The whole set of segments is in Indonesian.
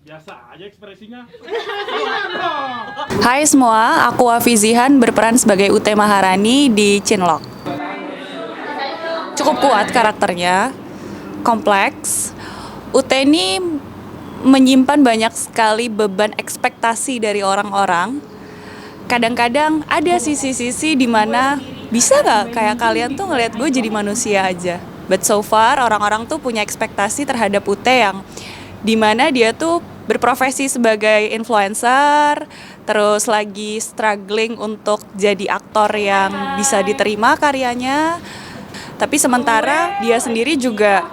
Biasa aja ekspresinya. Hai semua, aku Wafi Zihan berperan sebagai UT Maharani di Chinlock. Cukup kuat karakternya, kompleks. UT ini menyimpan banyak sekali beban ekspektasi dari orang-orang. Kadang-kadang ada sisi-sisi di mana bisa nggak kayak kalian tuh ngelihat gue jadi manusia aja. But so far orang-orang tuh punya ekspektasi terhadap UT yang dimana dia tuh berprofesi sebagai influencer, terus lagi struggling untuk jadi aktor yang bisa diterima karyanya. Tapi sementara dia sendiri juga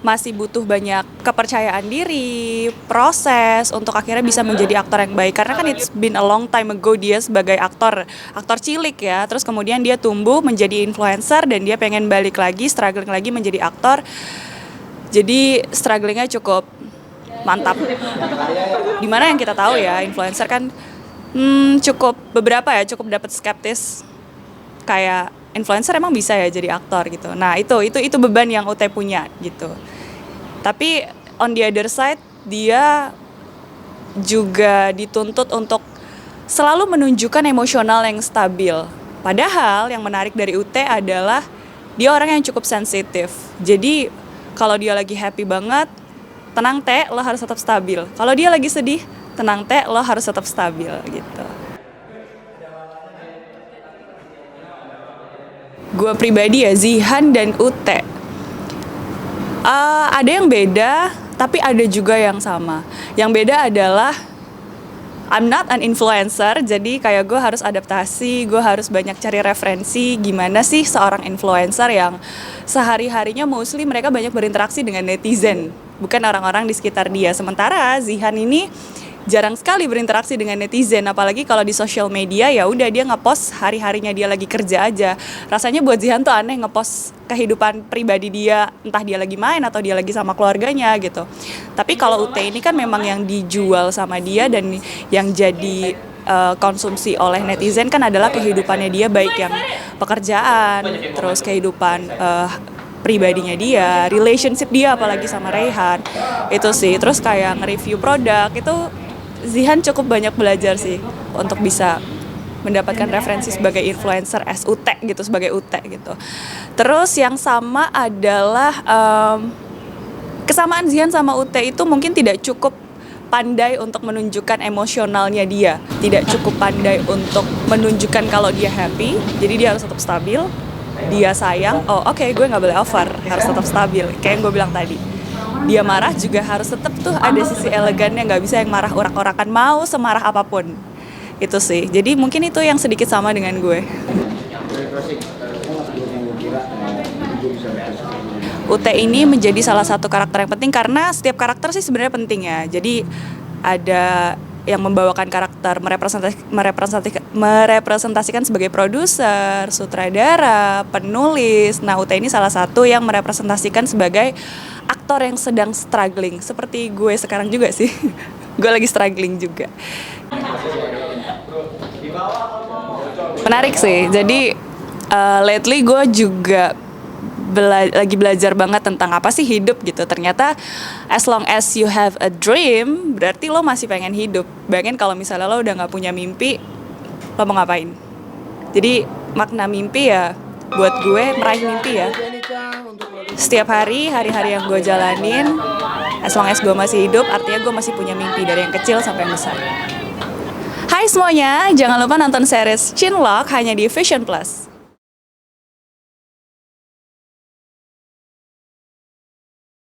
masih butuh banyak kepercayaan diri, proses untuk akhirnya bisa menjadi aktor yang baik. Karena kan it's been a long time ago dia sebagai aktor cilik ya. Terus kemudian dia tumbuh menjadi influencer dan dia pengen balik lagi, struggling lagi menjadi aktor. Jadi strugglingnya cukup mantap. Dimana yang kita tahu ya, influencer kan cukup dapat skeptis. Kayak influencer emang bisa ya jadi aktor gitu. Nah, itu beban yang UT punya gitu. Tapi on the other side dia juga dituntut untuk selalu menunjukkan emosional yang stabil. Padahal yang menarik dari UT adalah dia orang yang cukup sensitif. Jadi kalau dia lagi happy banget, tenang teh, lo harus tetap stabil. Kalau dia lagi sedih, tenang teh, lo harus tetap stabil gitu. Gue pribadi ya, Zihan dan UT. Ada yang beda, tapi ada juga yang sama. Yang beda adalah I'm not an influencer, jadi kayak gue harus adaptasi, gue harus banyak cari referensi gimana sih seorang influencer yang sehari-harinya mostly mereka banyak berinteraksi dengan netizen, bukan orang-orang di sekitar dia. Sementara Zihan ini jarang sekali berinteraksi dengan netizen, apalagi kalau di social media ya udah dia ngepost hari-harinya dia lagi kerja aja. Rasanya buat Zihan tuh aneh ngepost kehidupan pribadi dia, entah dia lagi main atau dia lagi sama keluarganya gitu. Tapi kalau UT ini kan memang yang dijual sama dia dan yang jadi konsumsi oleh netizen kan adalah kehidupannya dia, baik yang pekerjaan, terus kehidupan pribadinya dia, relationship dia apalagi sama Reyhan. Itu sih, terus kayak nge-review produk itu Zihan cukup banyak belajar sih untuk bisa mendapatkan referensi sebagai influencer SUT gitu, sebagai UT gitu. Terus yang sama adalah kesamaan Zihan sama UT itu mungkin tidak cukup pandai untuk menunjukkan emosionalnya dia, tidak cukup pandai untuk menunjukkan kalau dia happy, jadi dia harus tetap stabil. Dia sayang, oke, gue nggak boleh over, harus tetap stabil, kayak yang gue bilang tadi. Dia marah juga harus tetap tuh ada sisi elegannya, nggak bisa yang marah urak-urakan, mau semarah apapun. Itu sih, jadi mungkin itu yang sedikit sama dengan gue. UT ini menjadi salah satu karakter yang penting karena setiap karakter sih sebenarnya penting ya. Jadi ada yang membawakan karakter, merepresentasikan sebagai produser, sutradara, penulis. Nah, UT ini salah satu yang merepresentasikan sebagai aktor yang sedang struggling. Seperti gue sekarang juga sih. Gue lagi struggling juga. Menarik sih. Jadi lately gue juga lagi belajar banget tentang apa sih hidup gitu. Ternyata as long as you have a dream, berarti lo masih pengen hidup. Bayangin kalau misalnya lo udah gak punya mimpi, lo mau ngapain? Jadi makna mimpi ya buat gue meraih mimpi ya. Setiap hari-hari yang gue jalanin, as long as gue masih hidup, artinya gue masih punya mimpi dari yang kecil sampai yang besar. Hai semuanya, jangan lupa nonton series Chinlock hanya di Vision Plus.